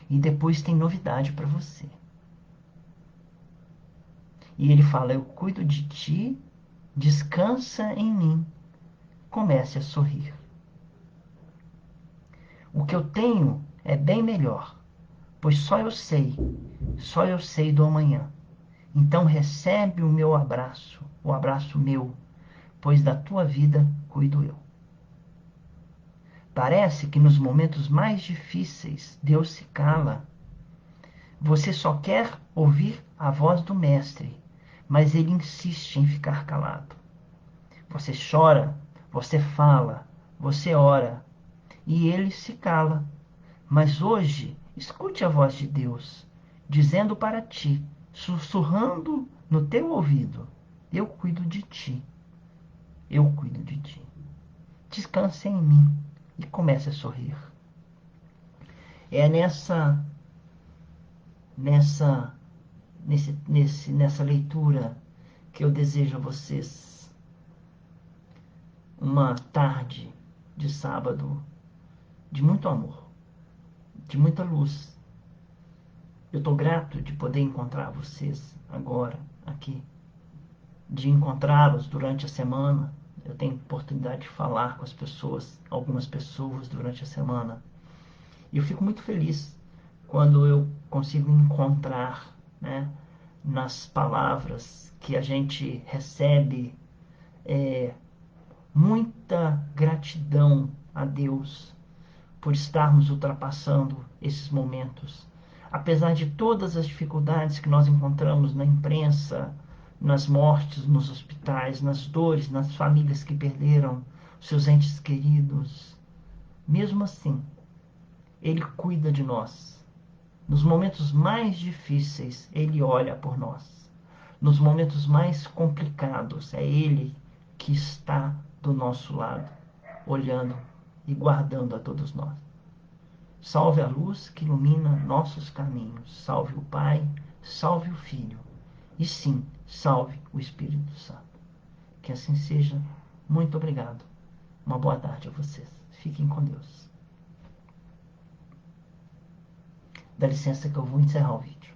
E depois tem novidade para você. E ele fala: eu cuido de ti, descansa em mim, comece a sorrir. O que eu tenho é bem melhor, pois só eu sei do amanhã. Então recebe o meu abraço, o abraço meu, pois da tua vida cuido eu. Parece que nos momentos mais difíceis Deus se cala. Você só quer ouvir a voz do Mestre, mas ele insiste em ficar calado. Você chora, você fala, você ora, e ele se cala. Mas hoje, escute a voz de Deus, dizendo para ti, sussurrando no teu ouvido: eu cuido de ti, eu cuido de ti. Descanse em mim e comece a sorrir. É nessa, nessa leitura que eu desejo a vocês uma tarde de sábado de muito amor, de muita luz. Eu estou grato de poder encontrar vocês agora, aqui, de encontrá-los durante a semana. Eu tenho oportunidade de falar com as pessoas, algumas pessoas durante a semana. E eu fico muito feliz quando eu consigo encontrar, né, nas palavras que a gente recebe, muita gratidão a Deus por estarmos ultrapassando esses momentos. Apesar de todas as dificuldades que nós encontramos na imprensa, nas mortes nos hospitais, nas dores, nas famílias que perderam seus entes queridos, mesmo assim, Ele cuida de nós. Nos momentos mais difíceis, Ele olha por nós. Nos momentos mais complicados, é Ele que está do nosso lado, olhando e guardando a todos nós. Salve a luz que ilumina nossos caminhos. Salve o Pai, salve o Filho. E sim, salve o Espírito Santo. Que assim seja. Muito obrigado. Uma boa tarde a vocês. Fiquem com Deus. Dá licença que eu vou encerrar o vídeo.